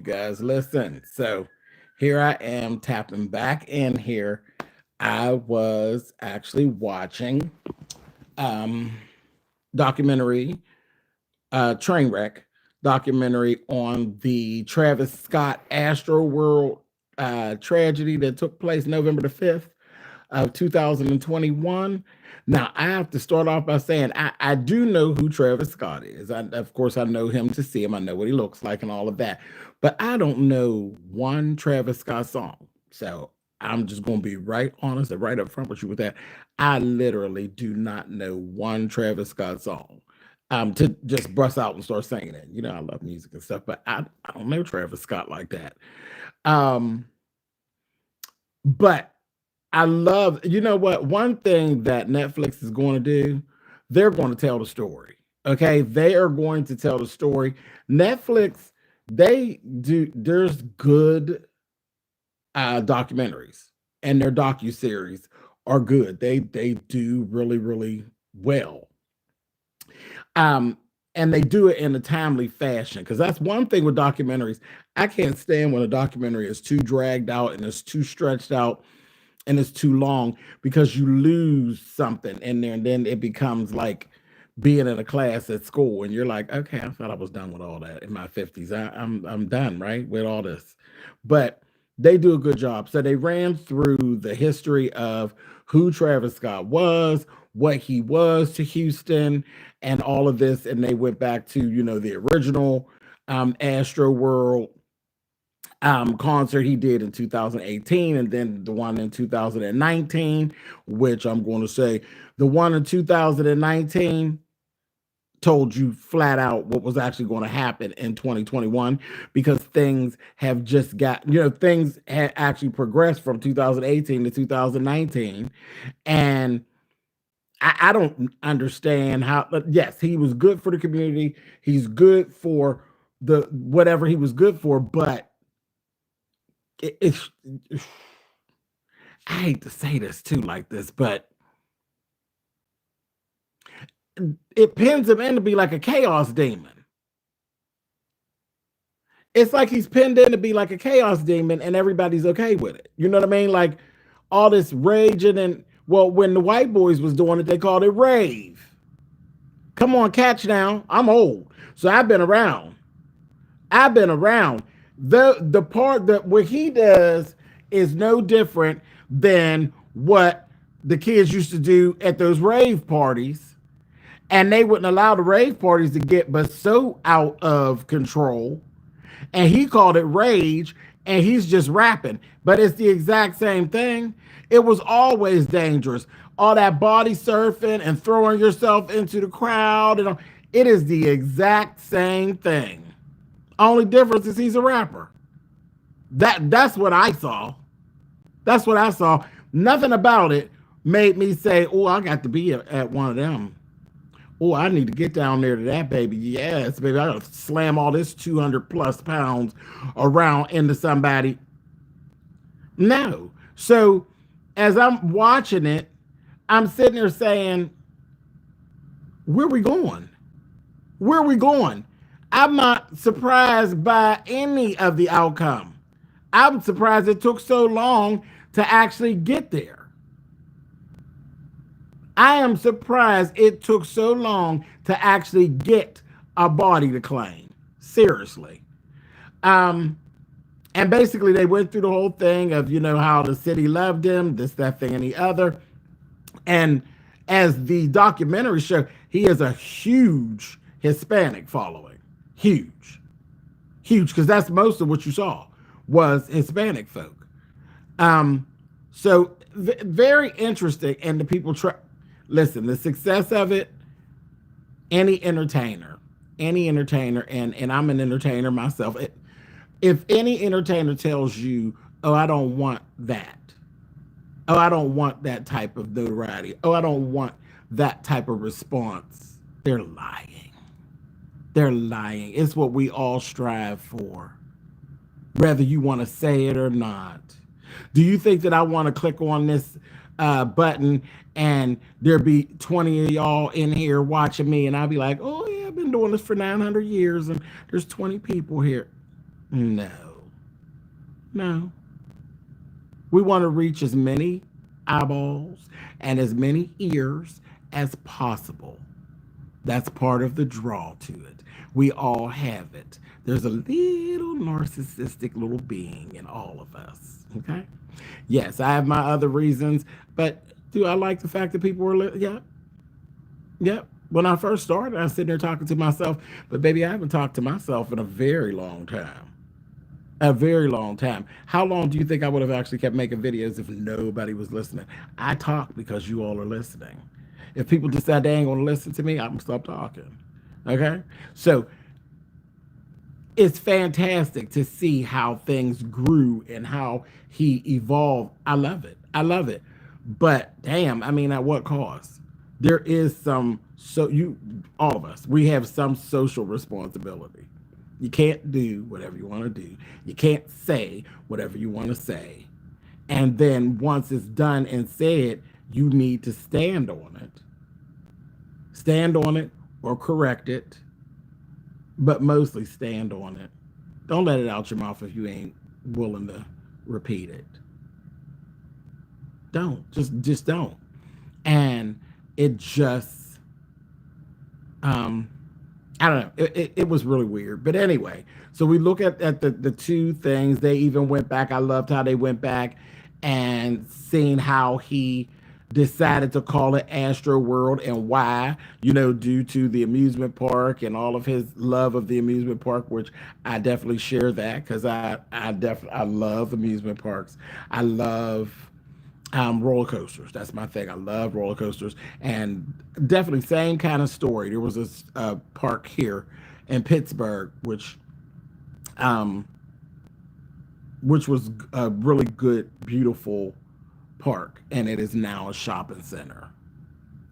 guys, listen. So here I am tapping back in here. I was actually watching um documentary, Trainwreck documentary on the Travis Scott AstroWorld tragedy that took place November the 5th of 2021. Now, I have to start off by saying I do know who Travis Scott is. Of course, I know him to see him. I know what he looks like and all of that. But I don't know one Travis Scott song. So I'm just going to be right honest and right up front with you with that. I literally do not know one Travis Scott song. To just bust out and start singing it. You know, I love music and stuff, but I don't know Travis Scott like that. Um, but I love, you know what? One thing that Netflix is going to do, they're going to tell the story. Okay. They are going to tell the story. Netflix, there's good documentaries, and their docu-series are good. They do really, really well. Um, and they do it in a timely fashion, because that's one thing with documentaries. I can't stand when a documentary is too dragged out and it's too stretched out and it's too long, because you lose something in there, and then it becomes like being in a class at school and you're like, okay, I thought I was done with all that in my 50s. I'm done, right, with all this. But they do a good job. So they ran through the history of who Travis Scott was, what he was to Houston, and all of this. And they went back to, the original Astro World concert he did in 2018, and then the one in 2019, which I'm going to say the one in 2019 told you flat out what was actually going to happen in 2021, because things have just got, things had actually progressed from 2018 to 2019. And I don't understand how, but yes, he was good for the community. He's good for the whatever he was good for, but it's I hate to say this too like this, but it pins him in to be like a chaos demon. It's like he's pinned in to be like a chaos demon and everybody's okay with it. You know what I mean? Like all this raging, and well, when the white boys was doing it, they called it rave. Come on, catch now. I'm old. So I've been around. I've been around. The part that what he does is no different than what the kids used to do at those rave parties. And they wouldn't allow the rave parties to get but so out of control. And he called it rage, and he's just rapping. But it's the exact same thing. It was always dangerous. All that body surfing and throwing yourself into the crowd, and it is the exact same thing. Only difference is he's a rapper. That's what I saw. That's what I saw. Nothing about it made me say, "Oh, I got to be at one of them. Oh, I need to get down there to that baby. Yes, baby. I gotta slam all this 200 plus pounds around into somebody." No. So as I'm watching it, I'm sitting there saying, where are we going? Where are we going? I'm not surprised by any of the outcome. I'm surprised it took so long to actually get there. I am surprised it took so long to actually get a body to claim. Seriously. And basically they went through the whole thing of, how the city loved him, this, that, thing, and the other. And as the documentary showed, he has a huge Hispanic following. Huge. Huge, because that's most of what you saw was Hispanic folk. So very interesting. And the people listen, the success of it, any entertainer, and I'm an entertainer myself. If any entertainer tells you, oh, I don't want that. Oh, I don't want that type of notoriety. Oh, I don't want that type of response. They're lying. They're lying. It's what we all strive for, whether you want to say it or not. Do you think that I want to click on this button and there be 20 of y'all in here watching me, and I'll be like, oh yeah, I've been doing this for 900 years and there's 20 people here? No, no. We want to reach as many eyeballs and as many ears as possible. That's part of the draw to it. We all have it. There's a little narcissistic little being in all of us. Okay. Yes, I have my other reasons, but do I like the fact that people were, yeah, yeah. When I first started, I was sitting there talking to myself, but baby, I haven't talked to myself in a very long time. A very long time. How long do you think I would have actually kept making videos if nobody was listening? I talk because you all are listening. If people decide they ain't gonna listen to me, I'm gonna stop talking. Okay? So it's fantastic to see how things grew and how he evolved. I love it. I love it. But damn, I mean, at what cost? There is some, so you, all of us, we have some social responsibility. You can't do whatever you want to do. You can't say whatever you want to say. And then once it's done and said, you need to stand on it. Stand on it or correct it, but mostly stand on it. Don't let it out your mouth if you ain't willing to repeat it. Don't. Just don't. And it just I don't know. It was really weird. But anyway, so we look at the two things. They even went back. I loved how they went back and seeing how he decided to call it AstroWorld and why, due to the amusement park and all of his love of the amusement park, which I definitely share that because I love amusement parks. I love roller coasters. That's my thing. I love roller coasters, and definitely same kind of story. There was a park here in Pittsburgh, which was a really good, beautiful park, and it is now a shopping center,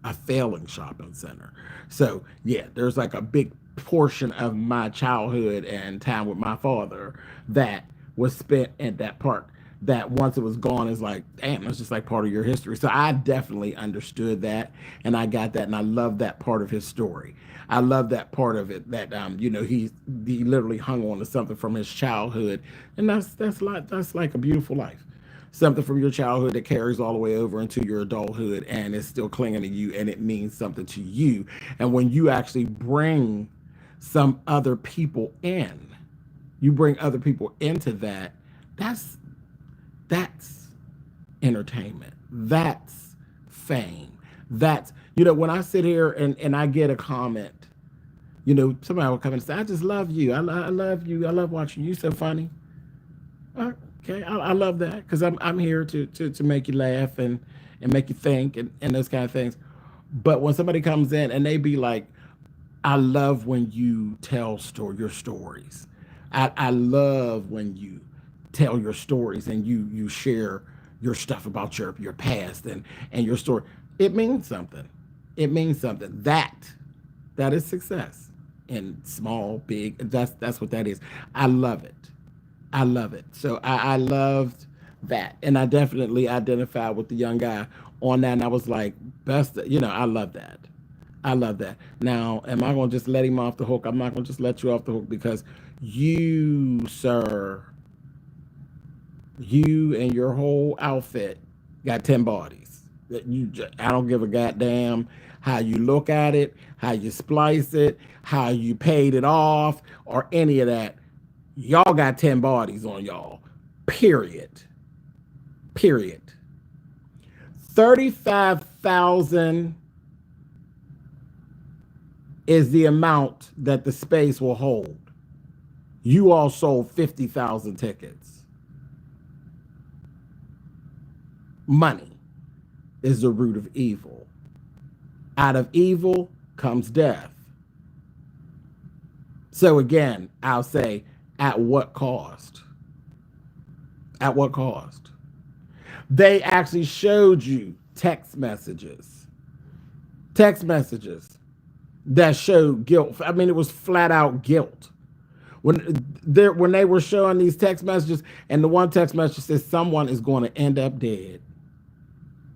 a failing shopping center. So yeah, there's like a big portion of my childhood and time with my father that was spent at that park, that once it was gone is like, damn, that's just like part of your history. So I definitely understood that, and I got that, and I love that part of his story. I love that part of it, that he literally hung on to something from his childhood, and that's like a beautiful life. Something from your childhood that carries all the way over into your adulthood and is still clinging to you, and it means something to you. And when you actually bring some other people in, you bring other people into that, that's entertainment. That's fame. That's, when I sit here and I get a comment, somebody will come and say, I just love you. I love you. I love watching you. So funny. Okay, I love that because I'm here to make you laugh and make you think and those kind of things. But when somebody comes in and they be like, I love when you tell your stories. I love when you tell your stories and you share your stuff about your past and your story. It means something. It means something. That is success. In small, big, that's what that is. I love it. I love it. So I loved that. And I definitely identified with the young guy on that. And I was like, I love that. I love that. Now, am I going to just let him off the hook? I'm not going to just let you off the hook because you, sir, you and your whole outfit got 10 bodies. I don't give a goddamn how you look at it, how you splice it, how you paid it off, or any of that. Y'all got 10 bodies on y'all. Period. 35,000 is the amount that the space will hold. You all sold 50,000 tickets. Money is the root of evil. Out of evil comes death. So again, I'll say, at what cost? At what cost? They actually showed you text messages that showed guilt. I mean, it was flat out guilt. When they were showing these text messages, and the one text message says someone is going to end up dead.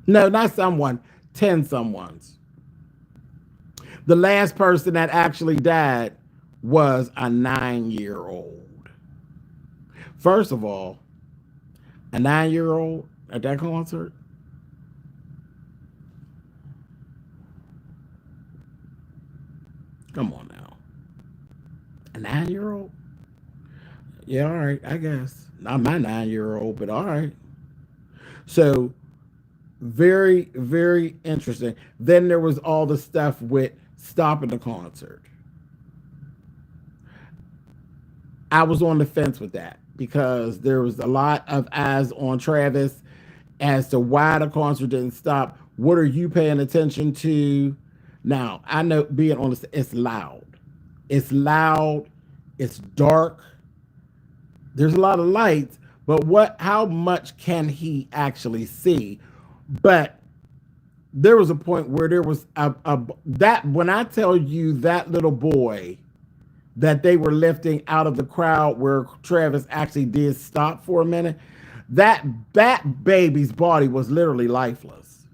No, not someone, 10 someones. The last person that actually died was a 9-year-old. First of all, a 9-year-old at that concert. Come on now. A 9-year-old? Yeah, all right, I guess. Not my 9-year-old, but all right. So very, very interesting. Then there was all the stuff with stopping the concert. I was on the fence with that because there was a lot of eyes on Travis as to why the concert didn't stop. What are you paying attention to? Now, I know being honest, it's loud. It's loud. It's dark. There's a lot of lights, but how much can he actually see? But there was a point where there was that when I tell you that little boy that they were lifting out of the crowd where Travis actually did stop for a minute, that baby's body was literally lifeless.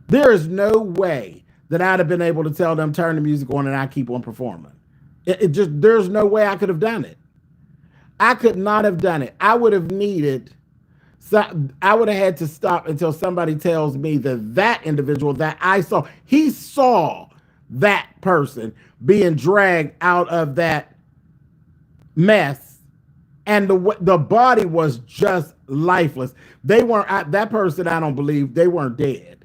There is no way that I'd have been able to tell them turn the music on and I keep on performing. It just, there's no way I could have done it. I could not have done it. I would have had to stop until somebody tells me that individual that I saw, he saw that person being dragged out of that mess, and the body was just lifeless. They weren't, that person, I don't believe they weren't dead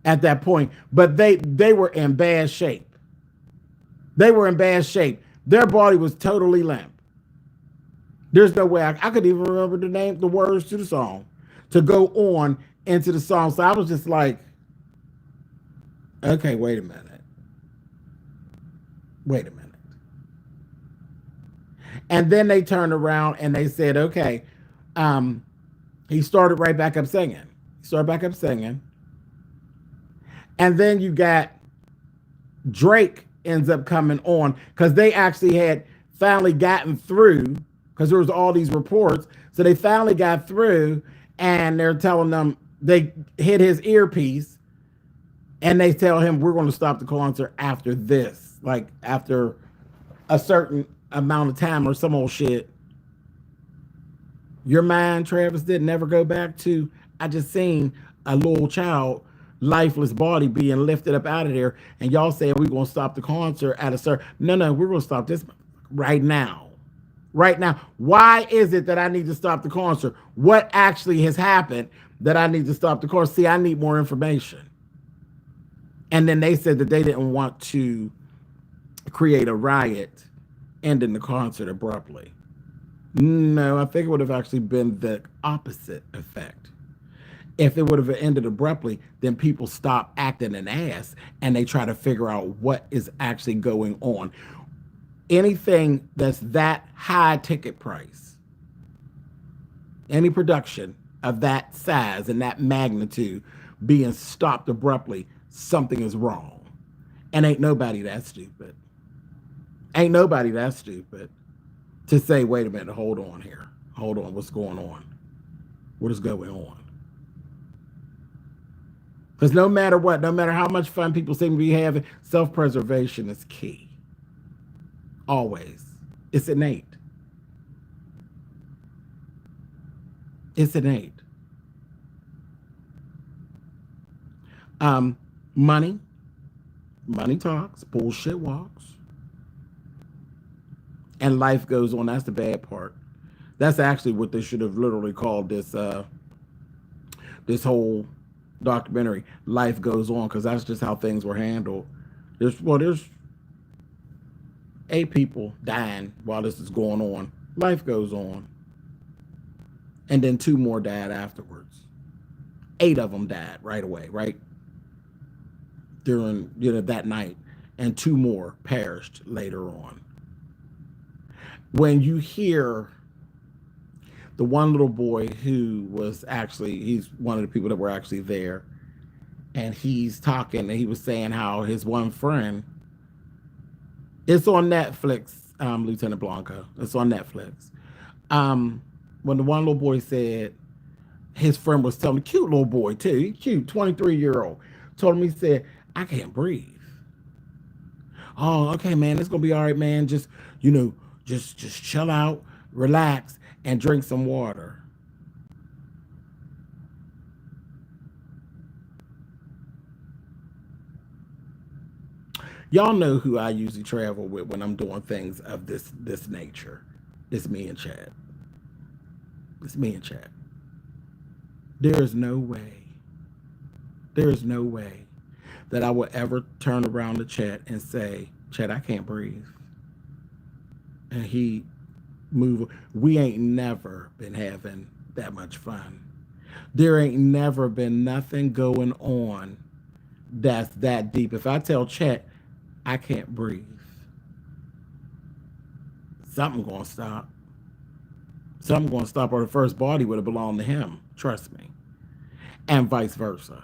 at that point, but they were in bad shape. They were in bad shape. Their body was totally limp. There's no way I could even remember the words to the song to go on into the song. So I was just like, okay, wait a minute. And then they turned around and they said, okay, he started right back up singing. And then you got Drake ends up coming on because they actually had finally gotten through, because there was all these reports. So they finally got through and they're telling them, they hit his earpiece and they tell him, we're going to stop the concert after this, like after a certain amount of time or some old shit. Your mind, Travis, did never go back to, I just seen a little child, lifeless body being lifted up out of there, and y'all said we're going to stop the concert at a certain, no, we're going to stop this right now. Right now. Why is it that I need to stop the concert? What actually has happened that I need to stop the concert? See, I need more information. And then they said that they didn't want to create a riot ending the concert abruptly. No, I think it would have actually been the opposite effect. If it would have ended abruptly, then people stop acting an ass and they try to figure out what is actually going on. Anything that's that high ticket price, any production of that size and that magnitude being stopped abruptly, something is wrong. And ain't nobody that stupid. To say, wait a minute, hold on here. Hold on, what's going on? What is going on? Because no matter what, no matter how much fun people seem to be having, self-preservation is key. Always. It's innate. Money talks, bullshit walks, and life goes on. That's the bad part. That's actually what they should have literally called this this whole documentary, Life Goes On, because that's just how things were handled. There's 8 people dying while this is going on. Life goes on. And then 2 more died afterwards. 8 of them died right away, right? During, that night. And 2 more perished later on. When you hear the one little boy who was actually, he's one of the people that were actually there, and he's talking and he was saying how his one friend, it's on Netflix, Lieutenant Blanco. It's on Netflix. When the one little boy said, his friend was telling me, cute little boy too, he's cute, 23-year-old, told him, he said, I can't breathe. Oh, okay, man, it's gonna be all right, man. Just, just chill out, relax, and drink some water. Y'all know who I usually travel with when I'm doing things of this nature. It's me and Chad. It's me and Chad. There is no way, there is no way that I will ever turn around to Chad and say, Chad, I can't breathe. And he move. We ain't never been having that much fun. There ain't never been nothing going on that's that deep. If I tell Chet I can't breathe, something gonna stop. Something gonna stop, or the first body would have belonged to him. Trust me, and vice versa.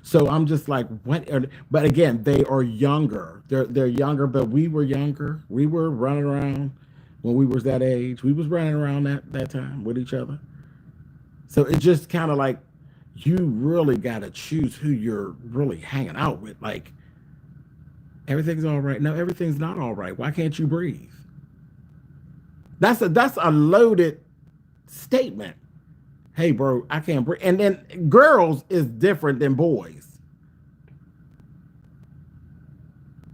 So I'm just like, what? But again, they are younger. They're younger, but we were younger. We were running around when we was that age. We was running around that time with each other. So it's just kind of like, you really got to choose who you're really hanging out with. Like, everything's all right. No, everything's not all right. Why can't you breathe? That's a loaded statement. Hey, bro, I can't breathe. And then girls is different than boys.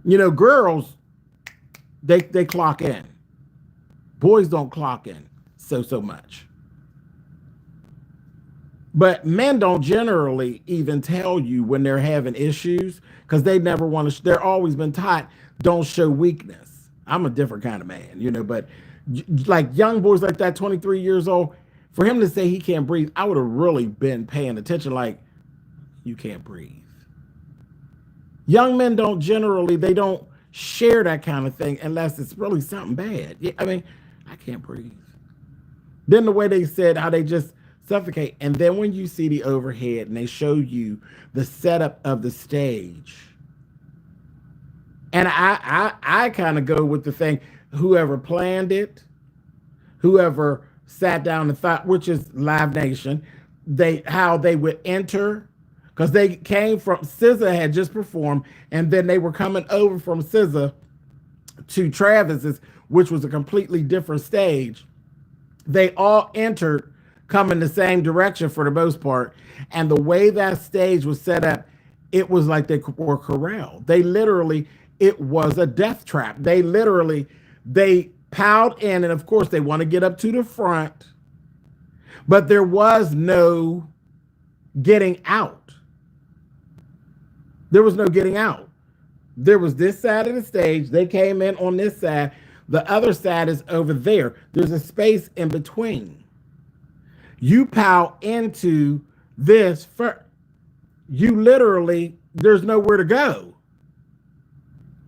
You know, girls, they clock in. Boys don't clock in so much. But men don't generally even tell you when they're having issues, because they never want to. They're always been taught, don't show weakness. I'm a different kind of man, you know, but like young boys like that, 23 years old, for him to say he can't breathe, I would have really been paying attention. Like, you can't breathe. Young men don't generally, they don't share that kind of thing unless it's really something bad. Yeah, I mean, I can't breathe. Then the way they said how they just suffocate. And then when you see the overhead and they show you the setup of the stage, and I kind of go with the thing, whoever planned it, whoever sat down and thought, which is Live Nation, how they would enter, because they came from, SZA had just performed, and then they were coming over from SZA to Travis's, which was a completely different stage. They all entered coming the same direction for the most part. And the way that stage was set up, it was like they were corralled. They literally, it was a death trap. They piled in, and of course they want to get up to the front, but there was no getting out. There was no getting out. There was this side of the stage. They came in on this side. The other side is over there. There's a space in between. You pile into this, you literally, there's nowhere to go.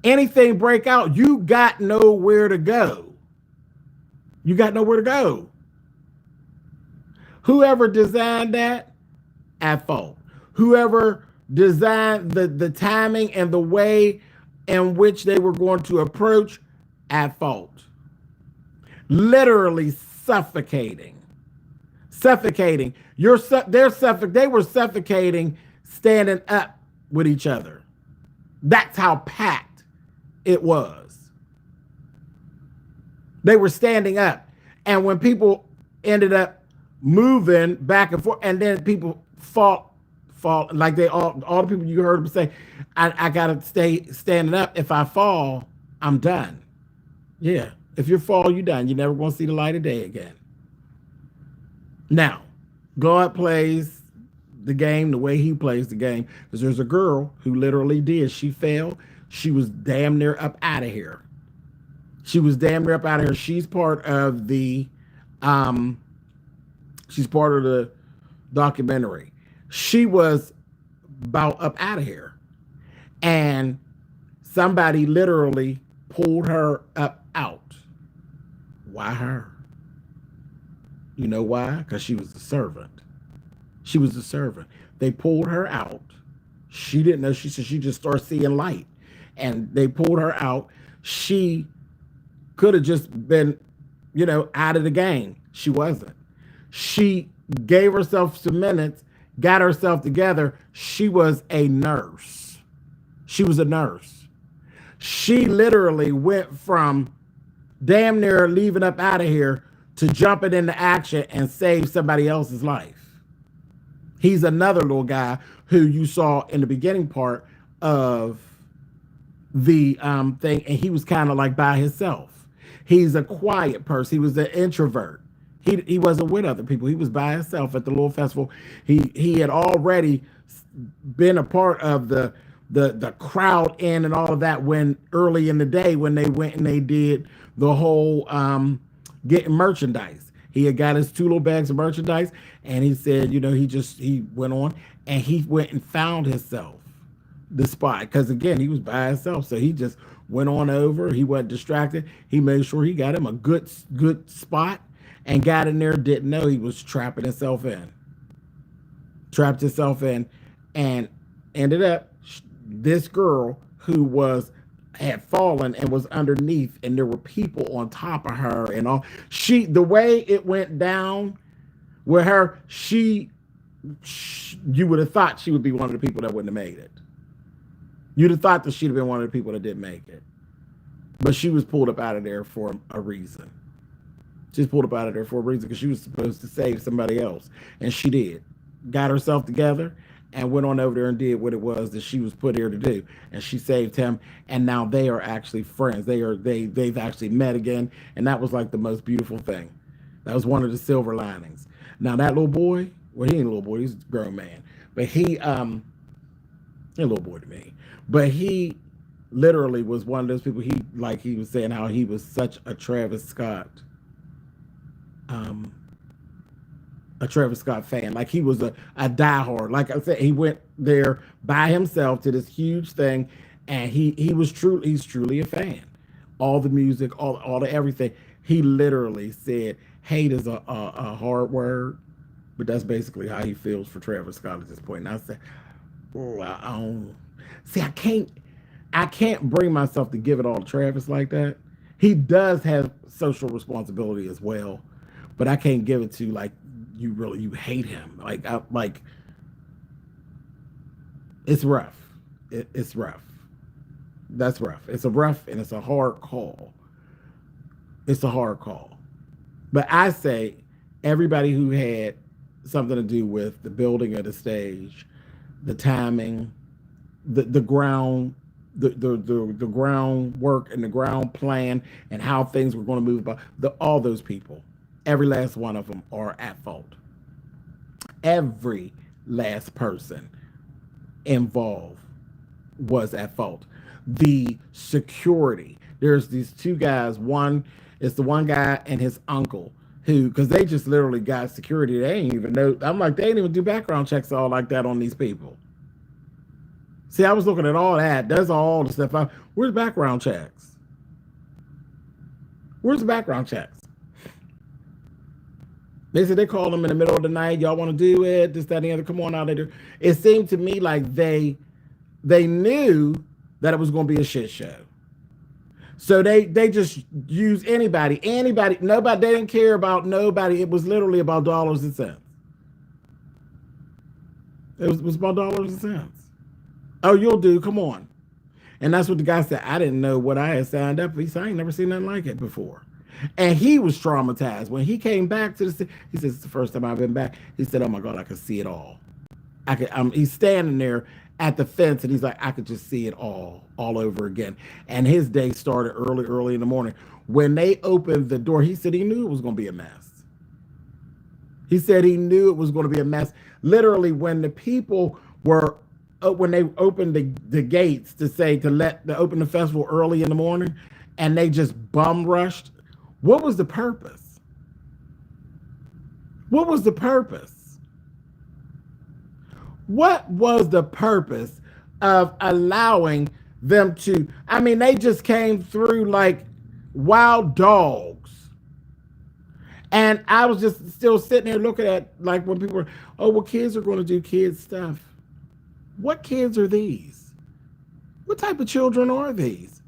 Anything break out, you got nowhere to go. You got nowhere to go. Whoever designed that, at fault. Whoever designed the timing and the way in which they were going to approach, at fault. Literally suffocating. Suffocating. They were suffocating standing up with each other. That's how packed it was. They were standing up. And when people ended up moving back and forth, and then people fall, like they all the people you heard them say, I gotta stay standing up. If I fall, I'm done. Yeah. If you fall, you're done. You're never gonna see the light of day again. Now, God plays the game the way he plays the game, because there's a girl who literally did. She fell. She was damn near up out of here. She was damn near up out of here. She's part of the documentary. She was about up out of here. And somebody literally pulled her up out. Why her? You know why? Because she was a servant. She was a servant. They pulled her out. She didn't know. She said she just started seeing light. And they pulled her out. She could have just been, out of the game. She wasn't. She gave herself some minutes, got herself together. She was a nurse. She was a nurse. She literally went from damn near leaving up out of here to jumping into action and save somebody else's life. He's another little guy who you saw in the beginning part of the thing, and he was kind of like by himself. He's a quiet person. He was an introvert. He wasn't with other people. He was by himself at the little festival. He had already been a part of the crowd in and all of that when early in the day when they went and they did the whole getting merchandise. He had got his 2 little bags of merchandise, and he said, you know, he went on and he went and found himself the spot, because again, he was by himself. So he just went on over. He wasn't distracted. He made sure he got him a good spot and got in there. Didn't know he was trapped himself in, and ended up this girl who had fallen and was underneath, and there were people on top of her and all. The way it went down with her, you would have thought she would be one of the people that wouldn't have made it. You'd have thought that she'd have been one of the people that didn't make it. But she was pulled up out of there for a reason. She was pulled up out of there for a reason because she was supposed to save somebody else. And she did. Got herself together and went on over there and did what it was that she was put here to do. And she saved him. And now they are actually friends. They've actually met again. And that was like the most beautiful thing. That was one of the silver linings. Now that little boy, well, he ain't a little boy, he's a grown man. But he a little boy to me. But he literally was one of those people. He was saying how he was such a Travis Scott fan. Like he was a diehard. Like I said, he went there by himself to this huge thing, and he's truly a fan. All the music, all the everything. He literally said hate is a hard word, but that's basically how he feels for Travis Scott at this point. And I said, see, I can't bring myself to give it all to Travis like that. He does have social responsibility as well, but I can't give it to like you hate him. Like it's rough. It's rough. That's rough. It's a rough and it's a hard call. It's a hard call. But I say everybody who had something to do with the building of the stage, the timing, the ground, the groundwork and the ground plan and how things were going to move about, all those people, every last one of them are at fault. Every last person involved was at fault. The security, there's these 2 guys. One is the one guy and his uncle who, because they just literally got security. They ain't even know. I'm like, they didn't even do background checks all like that on these people. See, I was looking at all that. That's all the stuff. Where's background checks? Where's the background checks? They said they called them in the middle of the night. Y'all want to do it? This, that, and the other. Come on out there. It seemed to me like they knew that it was going to be a shit show. So they just used anybody. Nobody. They didn't care about nobody. It was literally about dollars and cents. It was about dollars and cents. Oh, you'll do. Come on. And that's what the guy said. I didn't know what I had signed up for. He said, I ain't never seen nothing like it before. And he was traumatized. When he came back to the city, he says, it's the first time I've been back. He said, oh my God, I could see it all. He's standing there at the fence and he's like, I could just see it all over again. And his day started early in the morning. When they opened the door, he said he knew it was going to be a mess. He said he knew it was going to be a mess. Literally, when the people were, when they opened the gates to open the festival early in the morning, and they just bum rushed, what was the purpose? What was the purpose? What was the purpose of allowing them to, I mean, they just came through like wild dogs. And I was just still sitting there looking at, like, when people were, oh, well, kids are going to do kids stuff. What kids are these? What type of children are these?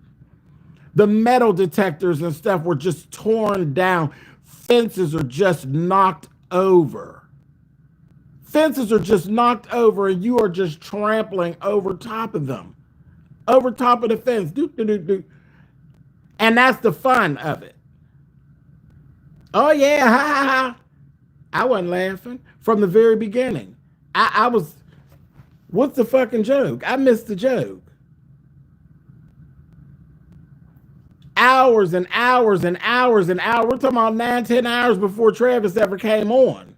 The metal detectors and stuff were just torn down. Fences are just knocked over. Fences are just knocked over, and you are just trampling over top of them. Over top of the fence. And that's the fun of it. Oh yeah, ha ha ha. I wasn't laughing from the very beginning. I was, what's the fucking joke? I missed the joke. Hours and hours and hours and hours. We're talking about 9, 10 hours before Travis ever came on.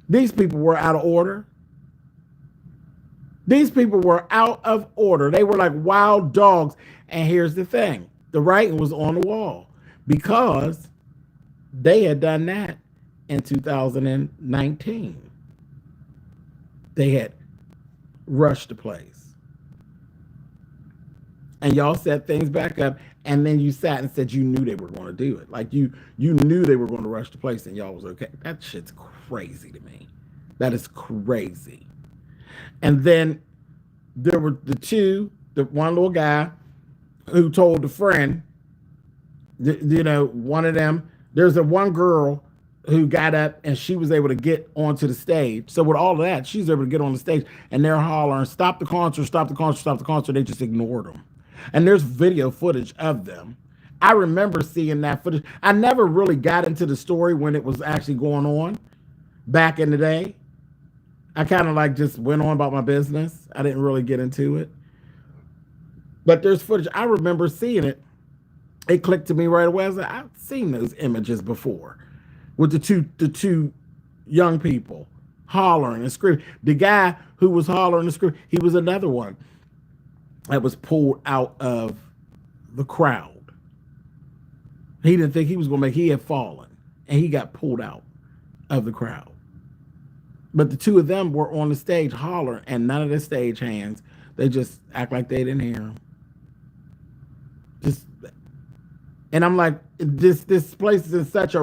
These people were out of order. These people were out of order. They were like wild dogs. And here's the thing, the writing was on the wall because they had done that in 2019. They had rushed the place. And y'all set things back up, and then you sat and said you knew they were going to do it. Like you knew they were going to rush the place, and y'all was okay. That shit's crazy to me. That is crazy. And then there were the one little guy who told the friend, one of them, there's a one girl who got up and she was able to get onto the stage. So with all of that, she's able to get on the stage and they're hollering, stop the concert, stop the concert, stop the concert. They just ignored them. And there's video footage of them. I remember seeing that footage. I never really got into the story when it was actually going on back in the day. I kind of like just went on about my business. I didn't really get into it. But there's footage. I remember seeing it. It clicked to me right away. I was like, I've seen those images before with the two young people hollering and screaming. The guy who was hollering and screaming, he was another one that was pulled out of the crowd. He didn't think he was going to make, he had fallen and he got pulled out of the crowd. But the two of them were on the stage hollering, and none of the stage hands, they just act like they didn't hear him. And I'm like, this place is in such an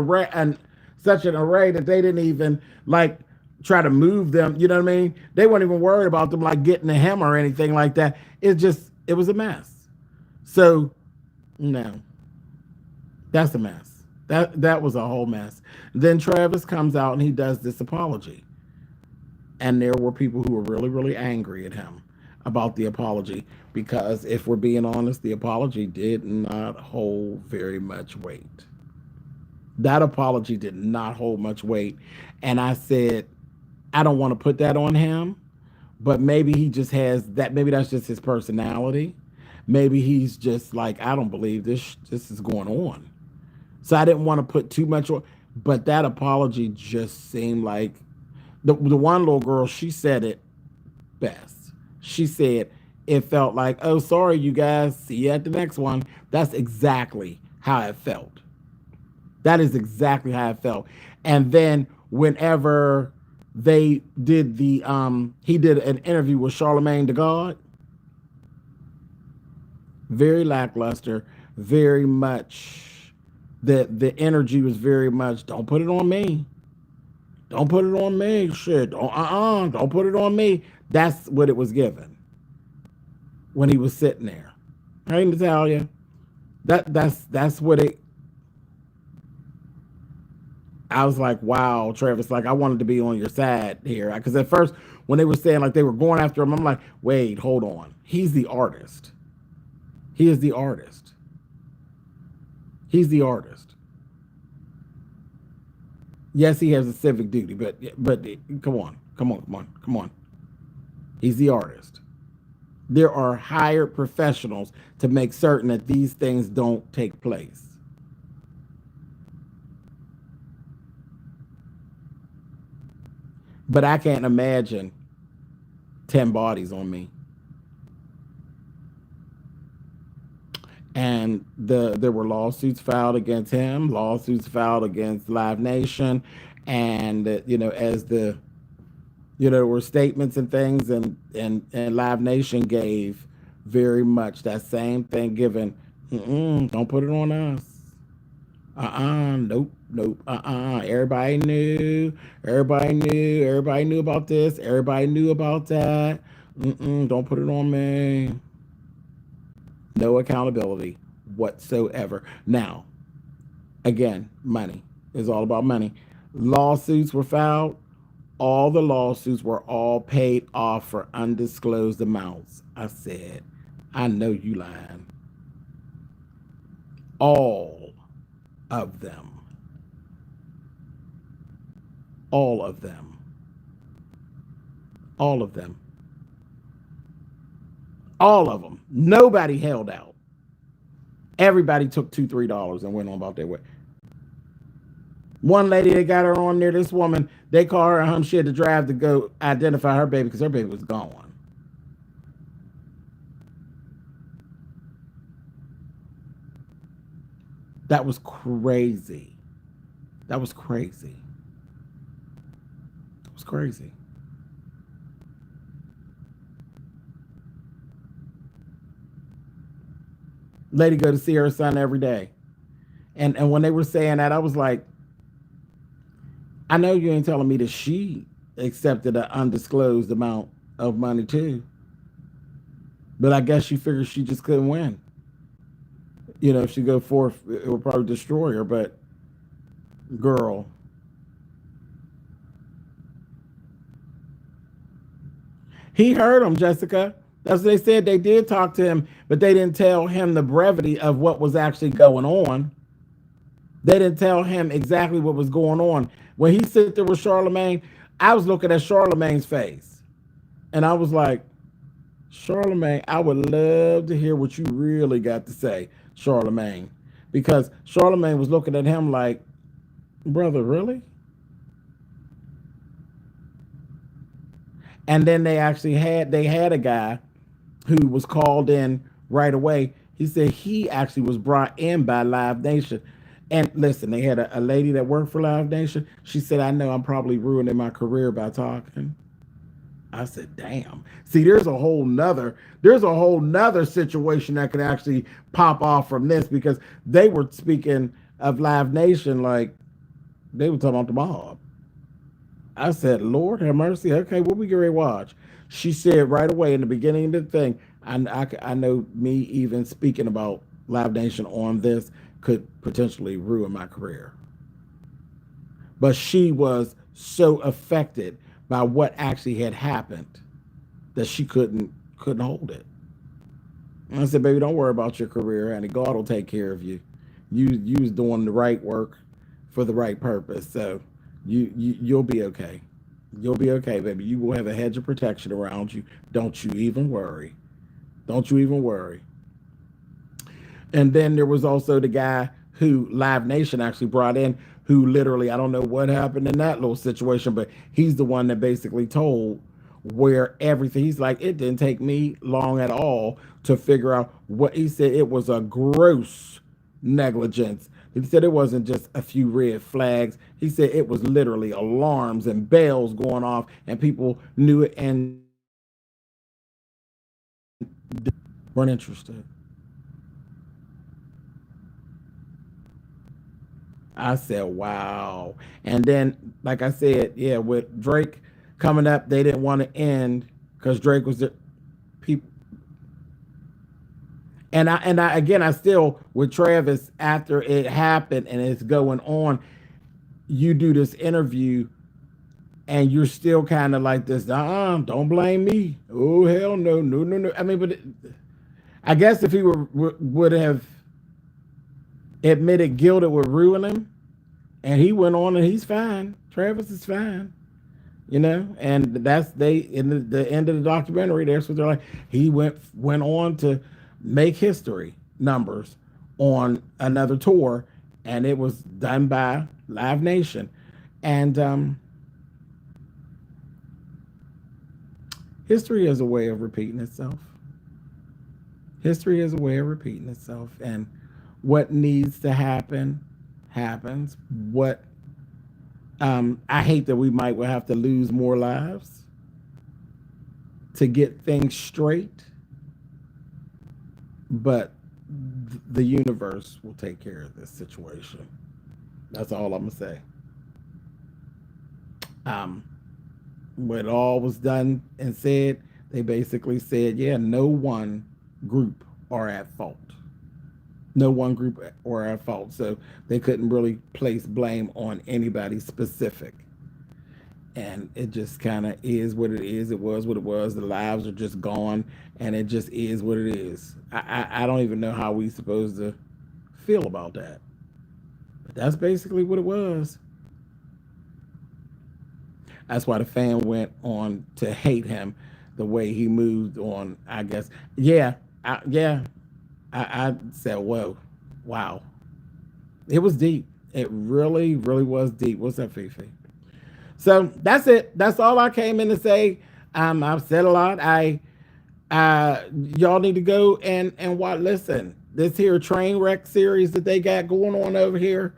array that they didn't even like try to move them. You know what I mean? They weren't even worried about them like getting to him or anything like that. It was a mess. So no, that's a mess. That was a whole mess. Then Travis comes out and he does this apology. And there were people who were really, really angry at him about the apology because, if we're being honest, the apology did not hold very much weight. That apology did not hold much weight. And I said, I don't want to put that on him, but maybe he just has that. Maybe that's just his personality. Maybe he's just like, I don't believe this is going on. So I didn't want to put too much on, but that apology just seemed like, the one little girl, she said it best. She said, it felt like, oh, sorry, you guys, see you at the next one. That's exactly how it felt. That is exactly how it felt. And then whenever they did he did an interview with Charlemagne the God, very lackluster, very much, the energy was very much, don't put it on me. Don't put it on me. Shit. Don't put it on me. That's what it was given when he was sitting there. I ain't to tell you. That's what it. I was like, wow, Travis, like I wanted to be on your side here. Because at first, when they were saying like they were going after him, I'm like, wait, hold on. He's the artist. He is the artist. He's the artist. Yes, he has a civic duty, but come on. He's the artist. There are hired professionals to make certain that these things don't take place. But I can't imagine 10 bodies on me. And there were lawsuits filed against him, lawsuits filed against Live Nation, and as there were statements and things, and Live Nation gave very much that same thing given. Don't put it on us. Nope. Everybody knew about this, everybody knew about that. Don't put it on me. No accountability whatsoever. Now, again, money is all about money. Lawsuits were filed. All the lawsuits were all paid off for undisclosed amounts. I said, I know you lying. All of them. All of them. All of them. All of them. Nobody held out. Everybody took $2, $3 and went on about their way. One lady, they got her on there, this woman, they call her home. She had to drive to go identify her baby because her baby was gone. That was crazy. That was crazy. It was crazy. Lady go to see her son every day. And when they were saying that, I was like, I know you ain't telling me that she accepted an undisclosed amount of money too. But I guess she figured she just couldn't win. You know, if she go forth, it would probably destroy her. But girl, he heard him, Jessica. That's what they said. They did talk to him, but they didn't tell him the brevity of what was actually going on. They didn't tell him exactly what was going on. When he sit there with Charlemagne, I was looking at Charlemagne's face. And I was like, Charlemagne, I would love to hear what you really got to say, Charlemagne. Because Charlemagne was looking at him like, brother, really? And then they had a guy who was called in right away. He said he actually was brought in by Live Nation. And listen, they had a lady that worked for Live Nation. She said, I know I'm probably ruining my career by talking. I said, damn. See, there's a whole nother situation that could actually pop off from this, because they were speaking of Live Nation like they were talking about the mob. I said, Lord have mercy. Okay, what we get ready to watch? She said right away in the beginning of the thing, I know me even speaking about Live Nation on this could potentially ruin my career. But she was so affected by what actually had happened that she couldn't hold it. And I said, baby, don't worry about your career, honey. God will take care of you. You was doing the right work for the right purpose. So you'll be okay. You'll be okay, baby. You will have a hedge of protection around you. Don't you even worry. Don't you even worry. And then there was also the guy who Live Nation actually brought in, who literally, I don't know what happened in that little situation, but he's the one that basically told where everything, he's like, it didn't take me long at all to figure out what he said. It was a gross negligence. He said it wasn't just a few red flags. He said it was literally alarms and bells going off, and people knew it and weren't interested. I said, wow. And then, like I said, yeah, with Drake coming up, they didn't want to end because Drake was the people. And I again, I still with Travis after it happened and it's going on, you do this interview and you're still kind of like this, don't blame me. Oh, hell no, no, no, no. I mean, but I guess if he would have admitted guilt, it would ruin him. And he went on and he's fine. Travis is fine. You know, and that's in the end of the documentary, that's what they're like. He went on to make history numbers on another tour, and it was done by Live Nation. And history is a way of repeating itself. History is a way of repeating itself, and what needs to happen happens. What I hate that we might have to lose more lives to get things straight, but the universe will take care of this situation. That's all I'm gonna say. When all was done and said, they basically said, yeah, no one group are at fault. No one group are at fault. So they couldn't really place blame on anybody specific. And it just kind of is what it is. It was what it was. The lives are just gone, and it just is what it is. I don't even know how we supposed to feel about that. But that's basically what it was. That's why the fan went on to hate him the way he moved on, I guess. Yeah, I said, whoa, wow. It was deep. It really, really was deep. What's up, Fifi? So that's it. That's all I came in to say. I've said a lot. Y'all need to go and watch. Listen, this here Trainwreck series that they got going on over here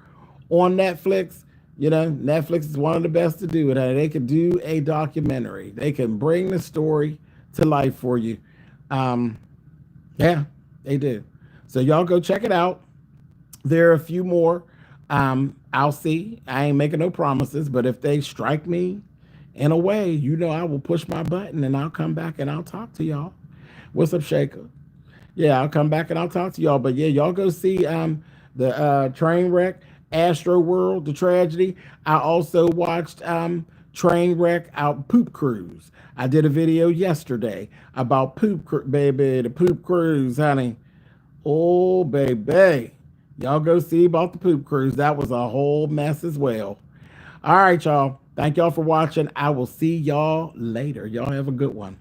on Netflix. You know, Netflix is one of the best to do it. They can do a documentary. They can bring the story to life for you. Yeah, they do. So y'all go check it out. There are a few more. I'll see. I ain't making no promises, but if they strike me in a way, you know, I will push my button and I'll come back and I'll talk to y'all. What's up, Shaker? Yeah, I'll come back and I'll talk to y'all. But yeah, y'all go see the Trainwreck, AstroWorld, the tragedy. I also watched Trainwreck out Poop Cruise. I did a video yesterday about baby, the Poop Cruise, honey. Oh, baby. Y'all go see about the Poop Cruise. That was a whole mess as well. All right, y'all. Thank y'all for watching. I will see y'all later. Y'all have a good one.